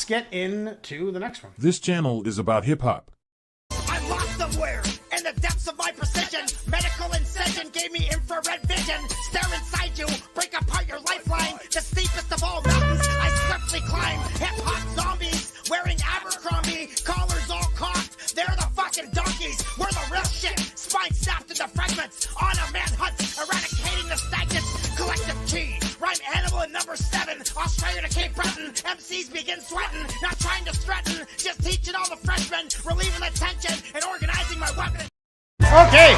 get into the next one. This channel is about hip-hop. I'm lost somewhere in the depths of my precision. Medical incision gave me infrared vision. Stare inside you, break apart your lifeline. The steepest of all mountains I swiftly climb. Hip-hop zombies wearing Abercrombie. Collars all cocked, they're the fucking donkeys. We're the real shit, spine snapped into fragments. On a manhunt, eradicating the stagnants. Collective T, rhyme animal in number 7. Australia to Cape Breton, MCs begin sweating. Not trying to threaten, just teaching all the freshmen. Relieving the tension and organizing my weapons. Okay.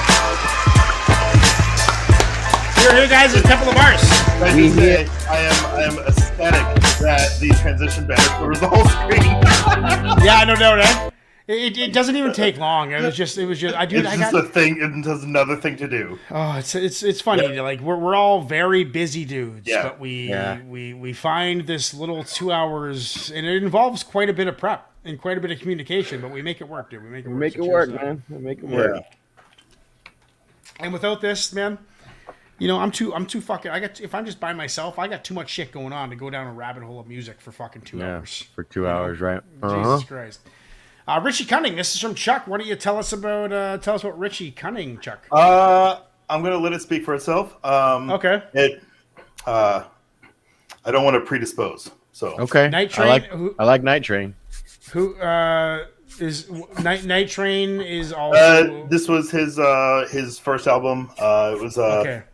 Here, guys, is Temple of Mars. I just say, I am ecstatic that the transition banner covers the whole screen. Yeah, no doubt, right? It doesn't even take long. It was just. It's just a thing. It does another thing to do. Oh, it's funny. Yeah. Like we're all very busy dudes, but we find this little 2 hours, and it involves quite a bit of prep and quite a bit of communication. But we make it work, dude. We make it work. Man. We make it work. And without this, man, I'm too fucking. If I'm just by myself, I got too much shit going on to go down a rabbit hole of music for fucking 2 hours. For 2 hours, right? Jesus Christ. Richie Cunning, this is from Chuck. Why don't you tell us about Richie Cunning, Chuck? I'm gonna let it speak for itself. Okay. I don't want to predispose. So okay. Night Train. I like Night Train. Who is Night Train is also. This was his first album. It was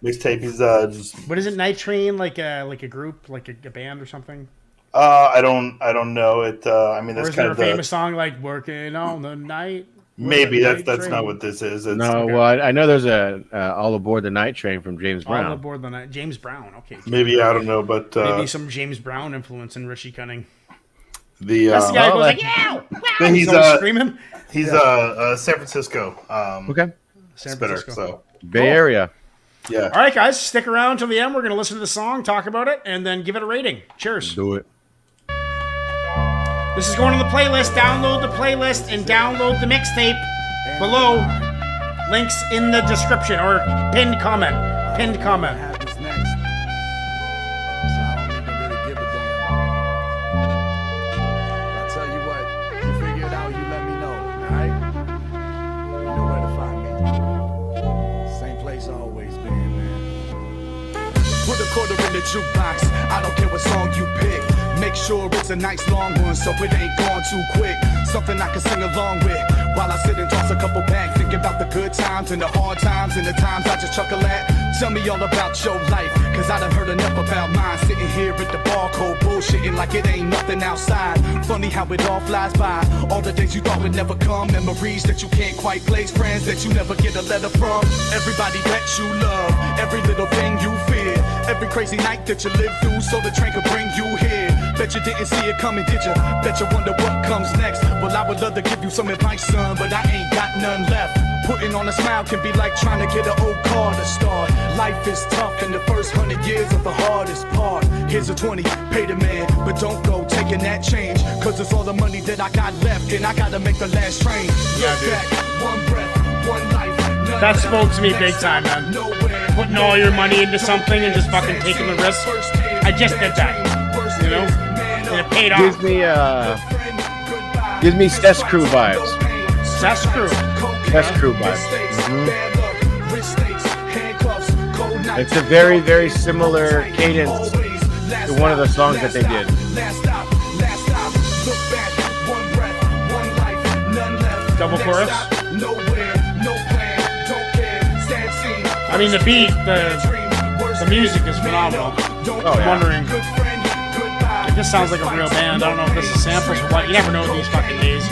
mixtape. He's just. But isn't Night Train like a group, like a band or something? I don't know it. I mean, that's kind of a famous song like "Working on the Night." Maybe that's not what this is. It's, no, well, I know there's a "All Aboard the Night Train" from James Brown. All Aboard the Night, James Brown. Okay. Maybe I don't know, but maybe some James Brown influence in Richie Cunning. That's the guy who goes like, "Yeah!" He's screaming. He's San Francisco. San Francisco. So Bay Area. Yeah. All right, guys, stick around till the end. We're gonna listen to the song, talk about it, and then give it a rating. Cheers. Do it. This is going to the playlist. Download the playlist and download the mixtape below. Links in the description or pinned comment. Pinned comment. Happens next. So I don't even really give a damn. I tell you what, you figure it out, you let me know, alright? You know where to find me. Same place I always been, man. Put a quarter in the jukebox. I don't care what song you pick. Make sure it's a nice long one so it ain't gone too quick. Something I can sing along with while I sit and toss a couple back. Think about the good times and the hard times and the times I just chuckle at. Tell me all about your life, cause I done heard enough about mine. Sitting here at the bar, cold bullshitting like it ain't nothing outside. Funny how it all flies by. All the days you thought would never come. Memories that you can't quite place. Friends that you never get a letter from. Everybody that you love. Every little thing you fear. Every crazy night that you live through so the train could bring you here. Bet you didn't see it coming, did you? Bet you wonder what comes next. Well, I would love to give you some advice, son, but I ain't got none left. Putting on a smile can be like trying to get an old car to start. Life is tough and the first 100 years of the hardest part. Here's a 20, pay the man, but don't go taking that change. Cause it's all the money that I got left and I gotta make the last train. Yeah, dude. Back, one breath, one life. That spoke to me big time, man. Putting all your money into something and just fucking taking the risk. I just did that, you know? And it paid off. Gives me Cess Crew vibes. Cess Crew. Cess Crew vibes. It's a very, very similar cadence to one of the songs that they did. Double chorus. I mean, the beat, the music is phenomenal. I'm wondering. This sounds like a real band. I don't know if this is samples or what. You never know these fucking days.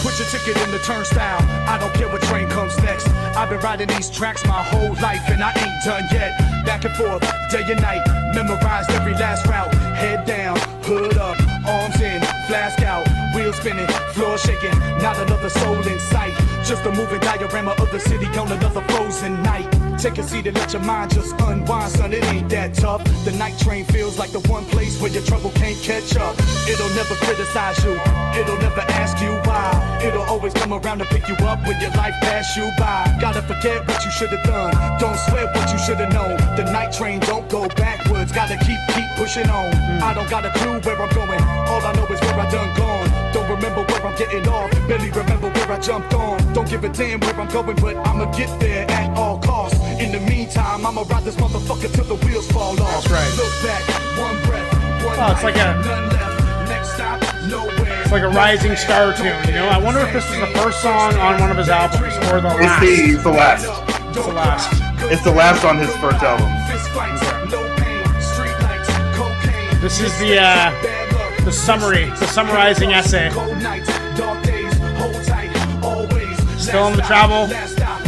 Put your ticket in the turnstile. I don't care what train comes next. I've been riding these tracks my whole life and I ain't done yet. Back and forth, day and night. Memorized every last route. Head down, hood up, arms in, flask out. Wheels spinning, floor shaking, not another soul in sight. Just a moving diorama of the city on another frozen night. Take a seat and let your mind just unwind, son, it ain't that tough. The night train feels like the one place where your trouble can't catch up. It'll never criticize you, it'll never ask you why. It'll always come around to pick you up when your life pass you by. Gotta forget what you should have done, don't sweat what you should have known. The night train don't go backwards, gotta keep pushing on. I don't got a clue where I'm going, all I know is where I done gone. Don't remember where I'm getting off, barely remember where I jumped on. Don't give a damn where I'm going, but I'ma get there at all costs. In the meantime, I'ma ride this motherfucker till the wheels fall off. That's right. Look back, one breath, one Oh, it's like life, none left. Next stop, nowhere. It's like a rising star tune, you know? I wonder if this was the first song on one of his albums or the last. It's the last. It's the last. It's the last on his first album. Fist fights, no pain, street lights, cocaine. This is the summary, the summarizing essay. Cold nights, dark days, hold tight, always. Still on the travel.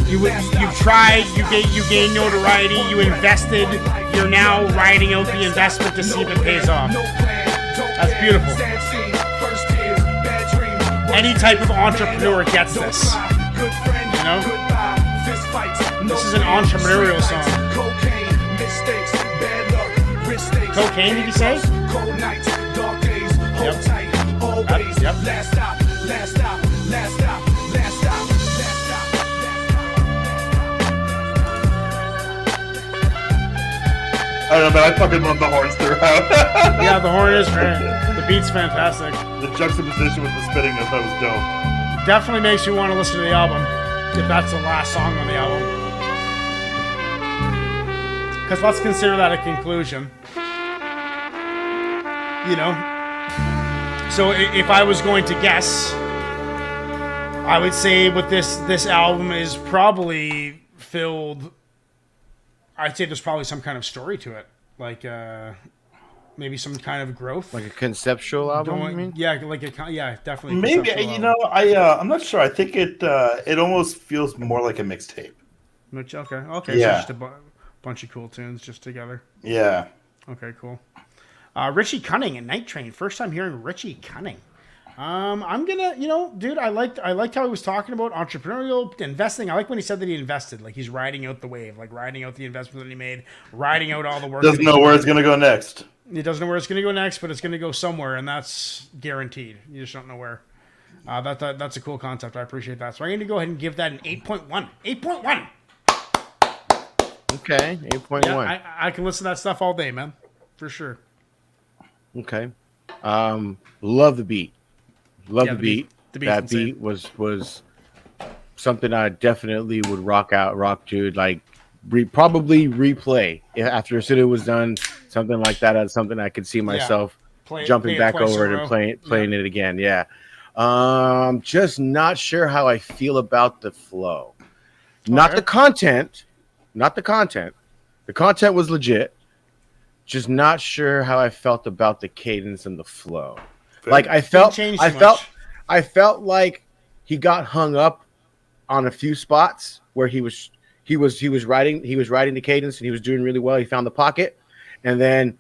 You've tried, you gained notoriety, you invested, you're now riding out the investment to see if it pays off. That's beautiful. Any type of entrepreneur gets this. You know? This is an entrepreneurial song. Cocaine, did you say? Yep. I don't know, but I fucking love the horns throughout. Yeah, the horn is great. The beat's fantastic. The juxtaposition with the spitting, I thought was dope. Definitely makes you want to listen to the album, if that's the last song on the album. Because let's consider that a conclusion. You know? So if I was going to guess, I would say with this album is probably filled... I'd say there's probably some kind of story to it, like maybe some kind of growth, like a conceptual album. You mean? Yeah, definitely. Maybe I'm not sure. I think it almost feels more like a mixtape. Okay. Yeah. So just a bunch of cool tunes just together. Yeah. Okay, cool. Richie Cunning and Night Train. First time hearing Richie Cunning. I'm gonna, dude, I liked how he was talking about entrepreneurial investing. I like when he said that he invested, like he's riding out the wave, like riding out the investment that he made, riding out all the work. Doesn't know where it's gonna go next. He doesn't know where it's gonna go next, but it's gonna go somewhere, and that's guaranteed. You just don't know where. That's a cool concept. I appreciate that. So I'm gonna go ahead and give that an 8.1. 8.1. Okay, 8.1. Yeah, I can listen to that stuff all day, man, for sure. Okay, love the beat. Love the beat. That beat was something I definitely would rock to, like probably replay after City was done. Something like that. That's something I could see myself jumping back over it and playing it again. Yeah. Just not sure how I feel about the flow. Not the content. The content was legit. Just not sure how I felt about the cadence and the flow. Like I felt like he got hung up on a few spots where he was writing the cadence and he was doing really well. He found the pocket, and then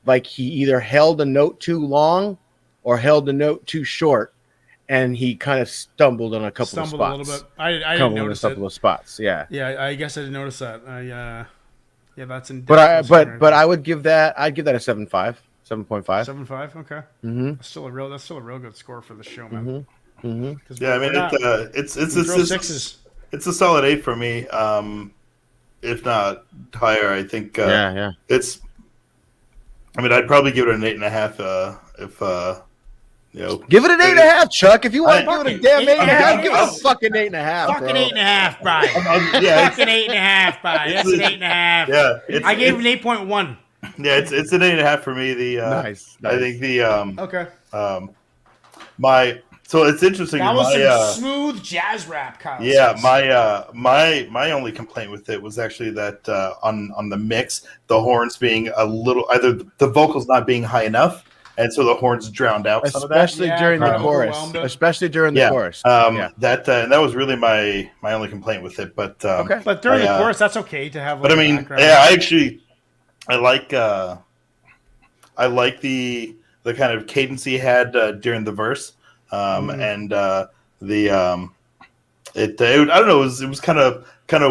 like he either held a note too long or held the note too short, and he kind of stumbled on a couple of spots. A little bit. I didn't notice a couple of spots. Yeah. Yeah, I guess I didn't notice that. Yeah, that's in. But I would give that. I'd give that a 7.5. 7.5. 7.5. Okay. Mm-hmm. That's still a real good score for the show, man. Mm-hmm. Mm-hmm. Yeah, I mean it's a solid 8 for me. If not higher, I think. It's. I mean, I'd probably give it an 8.5. If give it an 8.5, Chuck. If you want to give it a damn 8.5, give it a fucking 8.5. Fucking 8.5, Brian. Fucking 8.5, Brian. That's an 8.5. Yeah, I gave it an 8.1. Yeah, it's an 8.5 for me. Nice. I think the okay. So it's interesting. That was some smooth jazz rap, Kyle. Yeah, my only complaint with it was actually that on the mix, the horns being a little, either the vocals not being high enough, and so the horns drowned out some of that. Especially during the chorus. That was really my only complaint with it. But okay, but during the chorus, that's okay to have. Like, but I mean, I like the kind of cadence he had during the verse, and the I don't know. It was kind of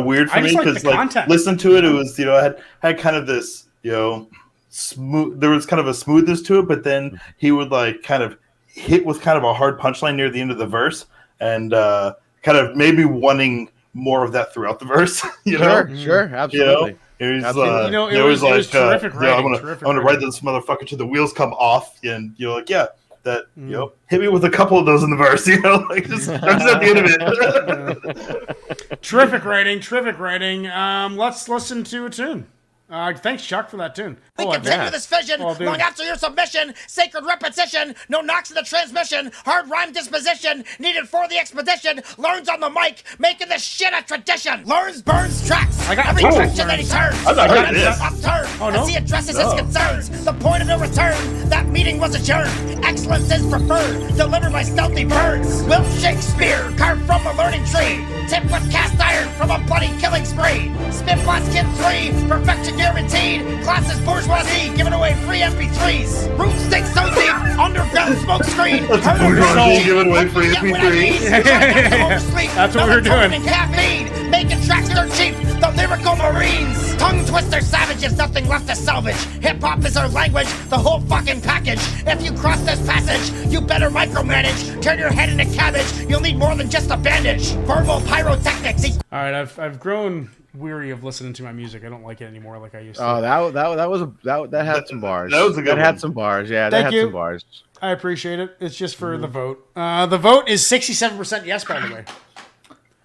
weird for me because listen to it. It was I had kind of this smooth. There was kind of a smoothness to it, but then he would like kind of hit with kind of a hard punchline near the end of the verse, and kind of maybe wanting more of that throughout the verse. Sure, absolutely. It was like terrific writing. I'm gonna ride this motherfucker till the wheels come off, and hit me with a couple of those in the verse, like just at the end of it. Terrific writing. Let's listen to a tune. Thanks, Chuck, for that tune. We continue this vision long after your submission. Sacred repetition, no knocks in the transmission. Hard rhyme disposition, needed for the expedition. Learns on the mic, making this shit a tradition. Learns, burns, tracks. Every direction that he turns. I'm not good at this. Upturn, as he addresses his concerns. The point of no return, that meeting was adjourned. Excellence is preferred, delivered by stealthy birds. Wilkshake spear, carved from a learning tree. Tipped with cast iron from a bloody killing spree. Spit blast kid 3, perfection guaranteed. Classes bourgeoisie, giving away free MP3s. Root sticks so deep, underground smoke screen. Bourgeoisie giving away free MP3s. That's what we're doing. Caffeine, making tracks dirt cheap. The lyrical marines. Tongue twister savages, nothing left to salvage. Hip hop is our language, the whole fucking package. If you cross this passage, you better micromanage. Turn your head into cabbage, you'll need more than just a bandage. Verbal pyrotechnics. All right, I've grown weary of listening to my music. I don't like it anymore like I used to. Oh, that had some bars. That was a good one. Had some bars. Yeah, that had some bars. I appreciate it. It's just for the vote. The vote is 67% yes, by the way.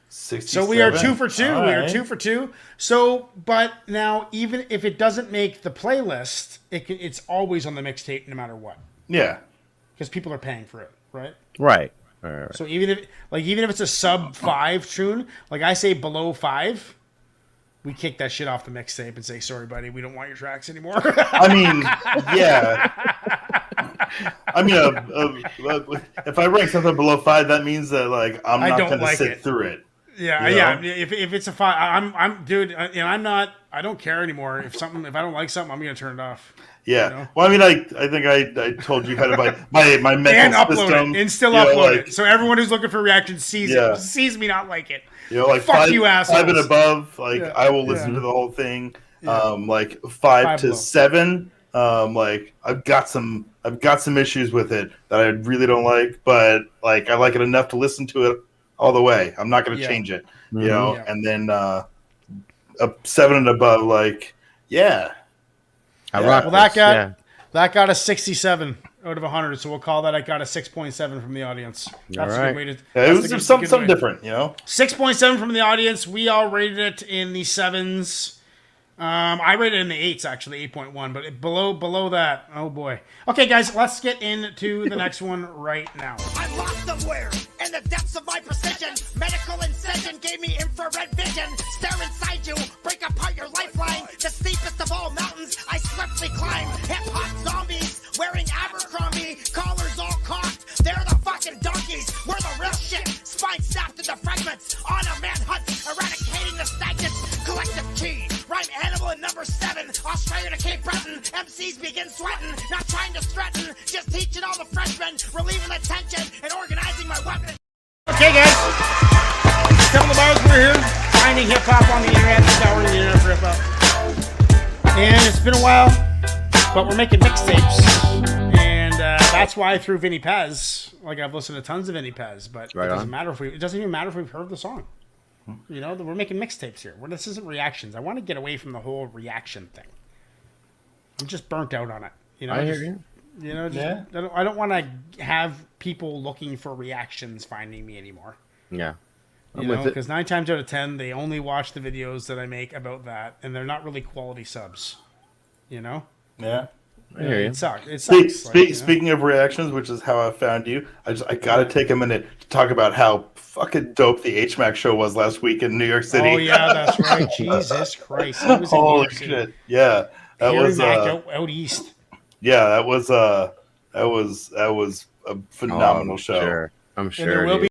67. So we are 2 for 2. All we right. are 2 for 2. So, but now even if it doesn't make the playlist, it's always on the mixtape no matter what. Yeah. Because people are paying for it, right? Right. So even if it's a sub 5 tune, like I say below 5. We kick that shit off the mixtape and say, sorry, buddy, we don't want your tracks anymore. I mean, yeah. I mean, if I rank something below 5, that means that like I'm not going to sit through it. Yeah, yeah. If it's a 5, I'm dude, and I'm not. I don't care anymore. If I don't like something, I'm going to turn it off. Yeah. Well, I mean, I think I told you kind of my mental and upload system. it and still upload it, so everyone who's looking for reactions sees me not like it. Like fuck 5, you, assholes. 5 and above, I will listen to the whole thing. Like 5 to 7, like I've got some issues with it that I really don't like, but like I like it enough to listen to it all the way. I'm not going to change it, And then 7 and above, like Well, that got a 67 out of 100, so we'll call that. I got a 6.7 from the audience. That's a good way to. It was something different, 6.7 from the audience. We all rated it in the 7s. I rated it in the 8s actually, 8.1. But below that, oh boy. Okay, guys, let's get into the next one right now. I'm lost somewhere in the depths of my precision. Medical incision gave me infrared vision. Stare inside you, break apart your lifeline. The steepest of all mountains, I swiftly climb. Hip-hop zombies wearing Abercrombie, collars all cocked. They're the fucking donkeys. We're the real shit. Spine snapped into fragments. On a manhunt, eradicating the stagnant collective chi. Rhyme animal in number 7. Australia to Cape Breton. MCs begin sweating. Not trying to threaten. Just teaching all the freshmen. Relieving the tension and organizing my weapon. Okay, guys. Some of the bars we're here. Finding hip hop on the internet. Scouring the internet for hip hop. And it's been a while, but we're making mixtapes. And that's why I threw Vinny Paz. Like I've listened to tons of Vinny Paz, but it doesn't matter it doesn't even matter if we've heard the song. We're making mixtapes here. This isn't reactions. I want to get away from the whole reaction thing. I'm just burnt out on it. I hear you. I don't want to have people looking for reactions finding me anymore. Yeah. Because 9 times out of 10, they only watch the videos that I make about that, and they're not really quality subs. Yeah. I hear you. It sucks. Speaking of reactions, which is how I found you, I got to take a minute to talk about how fucking dope the HMAC show was last week in New York City. Oh yeah, that's right. Jesus Christ! It was in New York City. Shit! Yeah, that was out east. Yeah, that was a phenomenal show. I'm sure. And there will be